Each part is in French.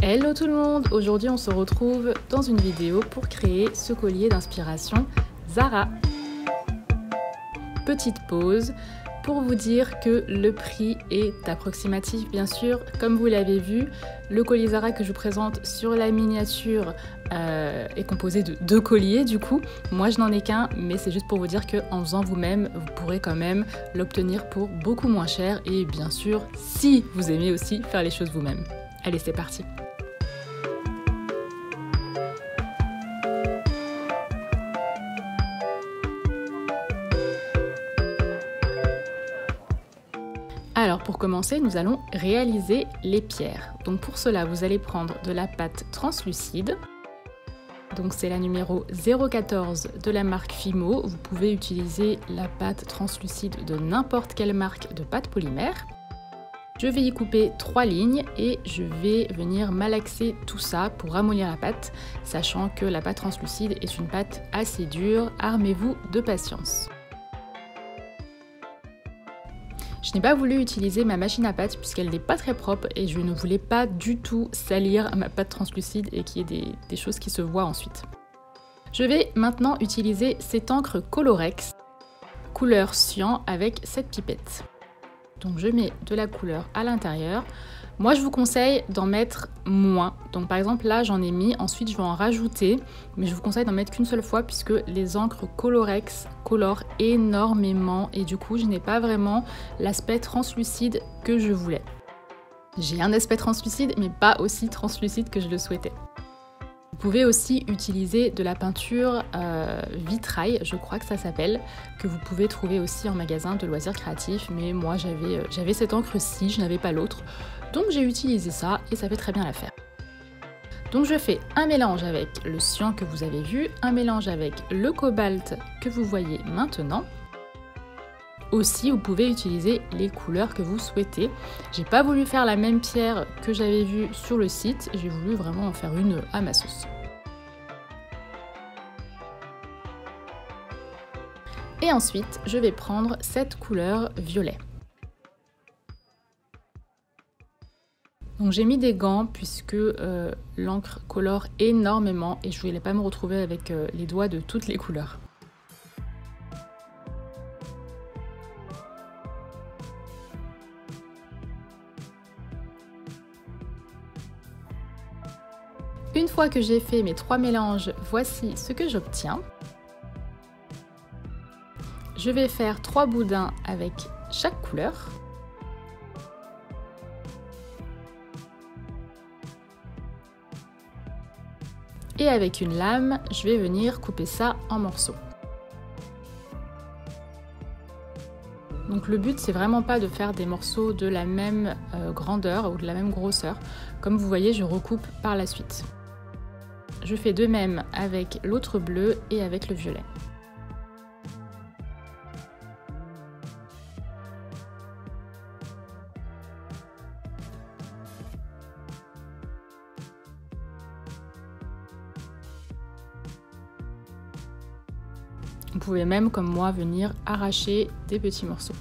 Hello tout le monde! Aujourd'hui on se retrouve dans une vidéo pour créer ce collier d'inspiration Zara. Petite pause pour vous dire que le prix est approximatif bien sûr. Comme vous l'avez vu, le collier Zara que je vous présente sur la miniature est composé de 2 colliers du coup. Moi je n'en ai qu'un, mais c'est juste pour vous dire qu'en faisant vous-même, vous pourrez quand même l'obtenir pour beaucoup moins cher et bien sûr si vous aimez aussi faire les choses vous-même. Allez, c'est parti! Alors pour commencer, nous allons réaliser les pierres. Donc pour cela, vous allez prendre de la pâte translucide. Donc c'est la numéro 014 de la marque Fimo. Vous pouvez utiliser la pâte translucide de n'importe quelle marque de pâte polymère. Je vais y couper 3 lignes et je vais venir malaxer tout ça pour ramollir la pâte, sachant que la pâte translucide est une pâte assez dure. Armez-vous de patience. Je n'ai pas voulu utiliser ma machine à pâte puisqu'elle n'est pas très propre et je ne voulais pas du tout salir ma pâte translucide et qu'il y ait des choses qui se voient ensuite. Je vais maintenant utiliser cette encre Colorex, couleur cyan avec cette pipette. Donc je mets de la couleur à l'intérieur. Moi je vous conseille d'en mettre moins. Donc par exemple là j'en ai mis, ensuite je vais en rajouter, mais je vous conseille d'en mettre qu'une seule fois puisque les encres Colorex colorent énormément et du coup je n'ai pas vraiment l'aspect translucide que je voulais. J'ai un aspect translucide mais pas aussi translucide que je le souhaitais. Vous pouvez aussi utiliser de la peinture vitrail, je crois que ça s'appelle, que vous pouvez trouver aussi en magasin de loisirs créatifs, mais moi j'avais cette encre-ci, je n'avais pas l'autre, donc j'ai utilisé ça et ça fait très bien l'affaire. Donc je fais un mélange avec le cyan que vous avez vu, un mélange avec le cobalt que vous voyez maintenant. Aussi, vous pouvez utiliser les couleurs que vous souhaitez. J'ai pas voulu faire la même pierre que j'avais vue sur le site, j'ai voulu vraiment en faire une à ma sauce. Et ensuite, je vais prendre cette couleur violet. Donc j'ai mis des gants puisque l'encre colore énormément et je voulais pas me retrouver avec les doigts de toutes les couleurs. Une fois que j'ai fait mes 3 mélanges, voici ce que j'obtiens. Je vais faire 3 boudins avec chaque couleur. Et avec une lame, je vais venir couper ça en morceaux. Donc le but c'est vraiment pas de faire des morceaux de la même grandeur ou de la même grosseur. Comme vous voyez, je recoupe par la suite. Je fais de même avec l'autre bleu et avec le violet. Vous pouvez même, comme moi, venir arracher des petits morceaux.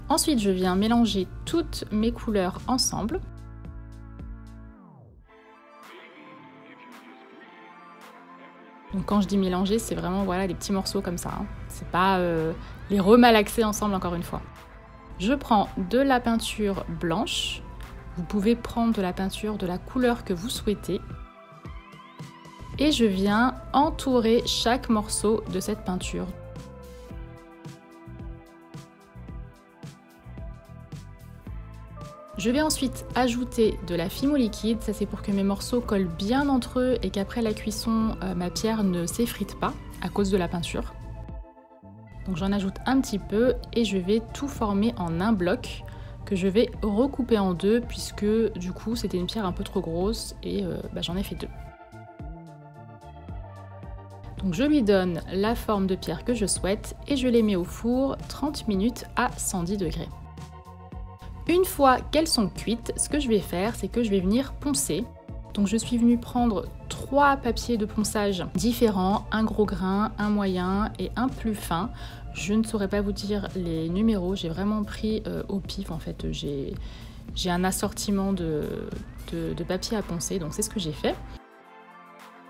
Ensuite, je viens mélanger toutes mes couleurs ensemble. Donc quand je dis mélanger, c'est vraiment voilà, des petits morceaux comme ça. Hein. C'est pas les remalaxer ensemble encore une fois. Je prends de la peinture blanche. Vous pouvez prendre de la peinture de la couleur que vous souhaitez. Et je viens entourer chaque morceau de cette peinture. Je vais ensuite ajouter de la Fimo liquide, ça c'est pour que mes morceaux collent bien entre eux et qu'après la cuisson, ma pierre ne s'effrite pas à cause de la peinture. Donc j'en ajoute un petit peu et je vais tout former en un bloc que je vais recouper en 2 puisque du coup c'était une pierre un peu trop grosse et j'en ai fait 2. Donc je lui donne la forme de pierre que je souhaite et je les mets au four 30 minutes à 110 degrés. Une fois qu'elles sont cuites, ce que je vais faire, c'est que je vais venir poncer. Donc je suis venue prendre 3 papiers de ponçage différents, un gros grain, un moyen et un plus fin. Je ne saurais pas vous dire les numéros, j'ai vraiment pris au pif en fait. J'ai un assortiment de papier à poncer, donc c'est ce que j'ai fait.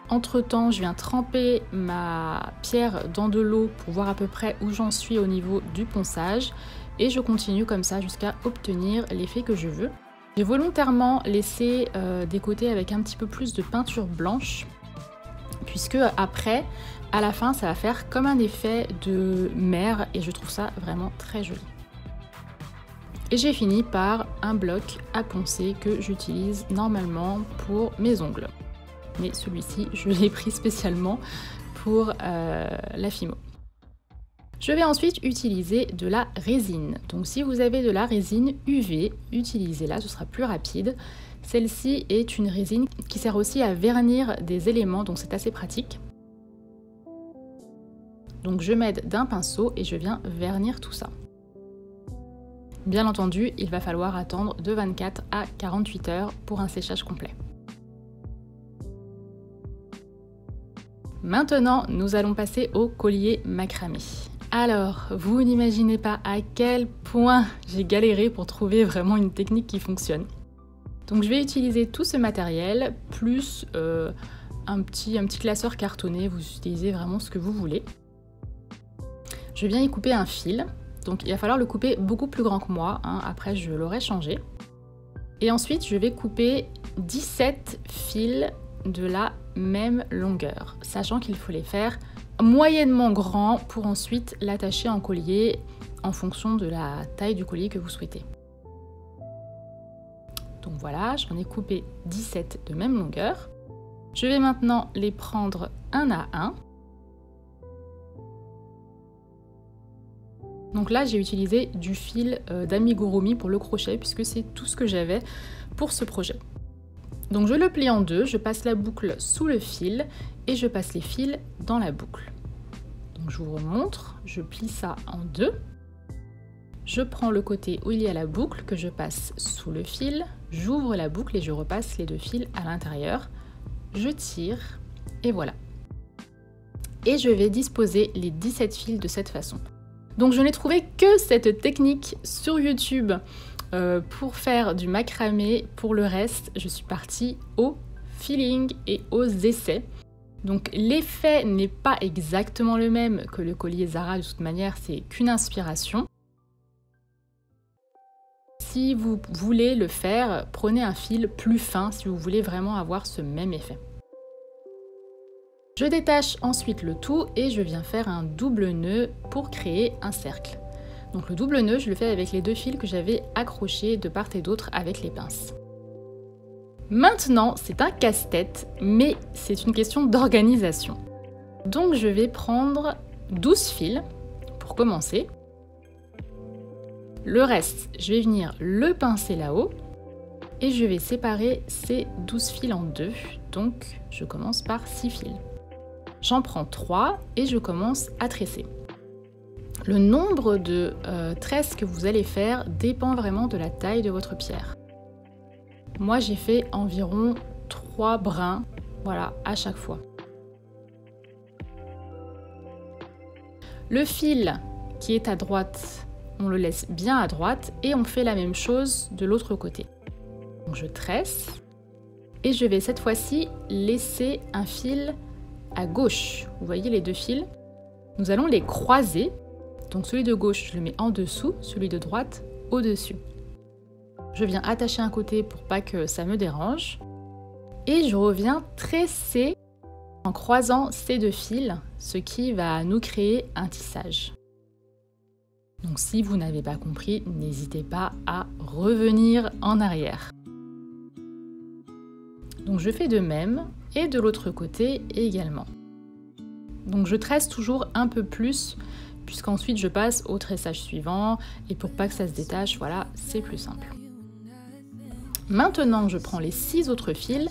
Entre temps, je viens tremper ma pierre dans de l'eau pour voir à peu près où j'en suis au niveau du ponçage et je continue comme ça jusqu'à obtenir l'effet que je veux. J'ai volontairement laissé des côtés avec un petit peu plus de peinture blanche puisque après, à la fin, ça va faire comme un effet de mer et je trouve ça vraiment très joli. Et j'ai fini par un bloc à poncer que j'utilise normalement pour mes ongles. Mais celui-ci, je l'ai pris spécialement pour la Fimo. Je vais ensuite utiliser de la résine. Donc si vous avez de la résine UV, utilisez-la, ce sera plus rapide. Celle-ci est une résine qui sert aussi à vernir des éléments, donc c'est assez pratique. Donc je m'aide d'un pinceau et je viens vernir tout ça. Bien entendu, il va falloir attendre de 24 à 48 heures pour un séchage complet. Maintenant, nous allons passer au collier macramé. Alors, vous n'imaginez pas à quel point j'ai galéré pour trouver vraiment une technique qui fonctionne. Donc je vais utiliser tout ce matériel, plus un petit classeur cartonné, vous utilisez vraiment ce que vous voulez. Je viens y couper un fil, donc il va falloir le couper beaucoup plus grand que moi, hein, après je l'aurai changé. Et ensuite je vais couper 17 fils de la même longueur, sachant qu'il faut les faire moyennement grands pour ensuite l'attacher en collier en fonction de la taille du collier que vous souhaitez. Donc voilà, j'en ai coupé 17 de même longueur. Je vais maintenant les prendre un à un. Donc là, j'ai utilisé du fil d'amigurumi pour le crochet puisque c'est tout ce que j'avais pour ce projet. Donc je le plie en deux, je passe la boucle sous le fil et je passe les fils dans la boucle. Donc je vous remontre, je plie ça en deux. Je prends le côté où il y a la boucle que je passe sous le fil, j'ouvre la boucle et je repasse les deux fils à l'intérieur. Je tire et voilà. Et je vais disposer les 17 fils de cette façon. Donc je n'ai trouvé que cette technique sur YouTube pour faire du macramé. Pour le reste, je suis partie au feeling et aux essais. Donc l'effet n'est pas exactement le même que le collier Zara, de toute manière, c'est qu'une inspiration. Si vous voulez le faire, prenez un fil plus fin si vous voulez vraiment avoir ce même effet. Je détache ensuite le tout et je viens faire un double nœud pour créer un cercle. Donc le double nœud, je le fais avec les deux fils que j'avais accrochés de part et d'autre avec les pinces. Maintenant, c'est un casse-tête, mais c'est une question d'organisation. Donc je vais prendre 12 fils pour commencer. Le reste, je vais venir le pincer là-haut et je vais séparer ces 12 fils en deux. Donc je commence par 6 fils. J'en prends 3 et je commence à tresser. Le nombre de tresses que vous allez faire dépend vraiment de la taille de votre pierre. Moi, j'ai fait environ 3 brins, voilà, à chaque fois. Le fil qui est à droite, on le laisse bien à droite et on fait la même chose de l'autre côté. Donc je tresse et je vais cette fois-ci laisser un fil à gauche. Vous voyez les deux fils? Nous allons les croiser. Donc celui de gauche, je le mets en dessous, celui de droite au-dessus. Je viens attacher un côté pour pas que ça me dérange. Et je reviens tresser en croisant ces deux fils, ce qui va nous créer un tissage. Donc si vous n'avez pas compris, n'hésitez pas à revenir en arrière. Donc je fais de même et de l'autre côté également. Donc je tresse toujours un peu plus puisqu'ensuite je passe au tressage suivant et pour pas que ça se détache, voilà, c'est plus simple. Maintenant je prends les 6 autres fils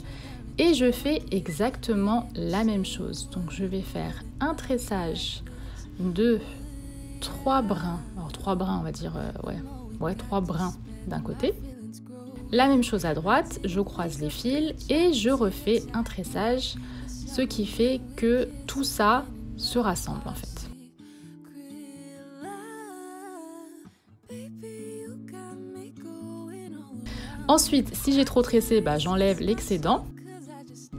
et je fais exactement la même chose. Donc je vais faire un tressage de 3 brins, alors 3 brins on va dire, 3 brins d'un côté. La même chose à droite, je croise les fils et je refais un tressage, ce qui fait que tout ça se rassemble en fait. Ensuite, si j'ai trop tressé, j'enlève l'excédent.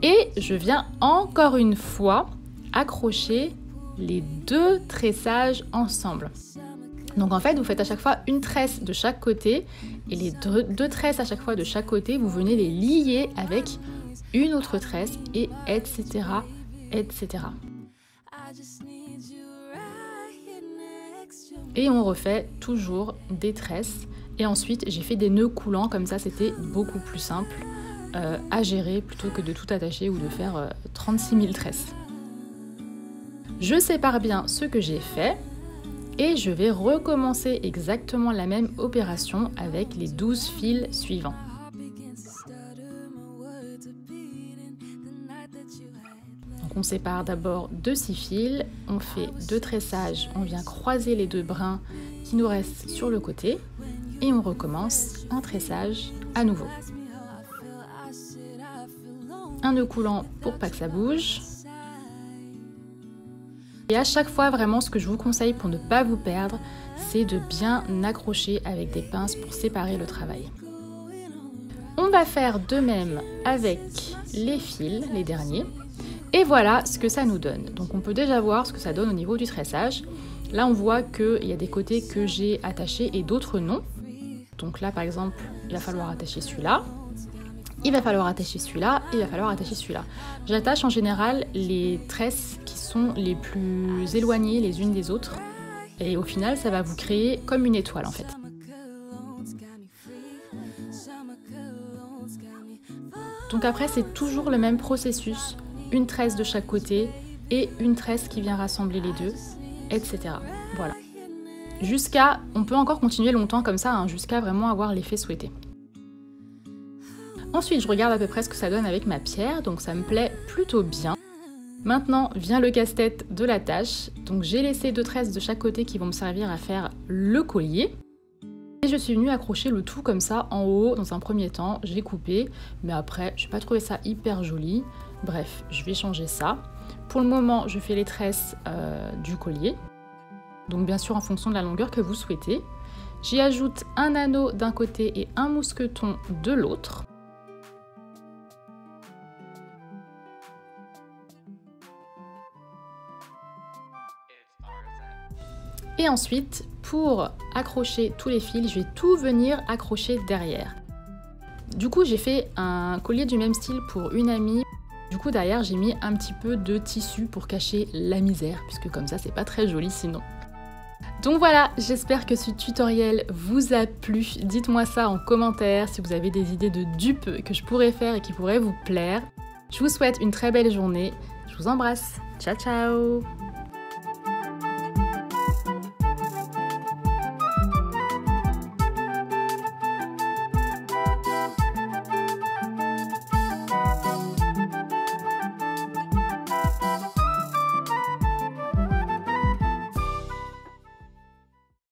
Et je viens encore une fois accrocher les 2 tressages ensemble. Donc en fait, vous faites à chaque fois une tresse de chaque côté et les 2 tresses à chaque fois de chaque côté, vous venez les lier avec une autre tresse et etc. etc. Et on refait toujours des tresses. Et ensuite, j'ai fait des nœuds coulants, comme ça c'était beaucoup plus simple à gérer plutôt que de tout attacher ou de faire 36 000 tresses. Je sépare bien ce que j'ai fait et je vais recommencer exactement la même opération avec les 12 fils suivants. Donc on sépare d'abord de 6 fils, on fait 2 tressages, on vient croiser les 2 brins qui nous restent sur le côté et on recommence un tressage à nouveau. Un nœud coulant pour pas que ça bouge. Et à chaque fois, vraiment, ce que je vous conseille pour ne pas vous perdre, c'est de bien accrocher avec des pinces pour séparer le travail. On va faire de même avec les fils, les derniers. Et voilà ce que ça nous donne. Donc on peut déjà voir ce que ça donne au niveau du tressage. Là, on voit qu'il y a des côtés que j'ai attachés et d'autres non. Donc là, par exemple, il va falloir attacher celui-là. Il va falloir attacher celui-là, et il va falloir attacher celui-là. J'attache en général les tresses qui sont les plus éloignées les unes des autres. Et au final, ça va vous créer comme une étoile en fait. Donc après, c'est toujours le même processus. Une tresse de chaque côté et une tresse qui vient rassembler les deux, etc. Voilà. On peut encore continuer longtemps comme ça, jusqu'à vraiment avoir l'effet souhaité. Ensuite, je regarde à peu près ce que ça donne avec ma pierre, donc ça me plaît plutôt bien. Maintenant vient le casse-tête de la tâche. Donc j'ai laissé 2 tresses de chaque côté qui vont me servir à faire le collier. Et je suis venue accrocher le tout comme ça en haut dans un premier temps. J'ai coupé, mais après, je n'ai pas trouvé ça hyper joli. Bref, je vais changer ça. Pour le moment, je fais les tresses du collier. Donc bien sûr en fonction de la longueur que vous souhaitez. J'y ajoute un anneau d'un côté et un mousqueton de l'autre. Et ensuite, pour accrocher tous les fils, je vais tout venir accrocher derrière. Du coup, j'ai fait un collier du même style pour une amie. Du coup, derrière, j'ai mis un petit peu de tissu pour cacher la misère, puisque comme ça, c'est pas très joli sinon. Donc voilà, j'espère que ce tutoriel vous a plu. Dites-moi ça en commentaire si vous avez des idées de dupes que je pourrais faire et qui pourraient vous plaire. Je vous souhaite une très belle journée. Je vous embrasse. Ciao, ciao!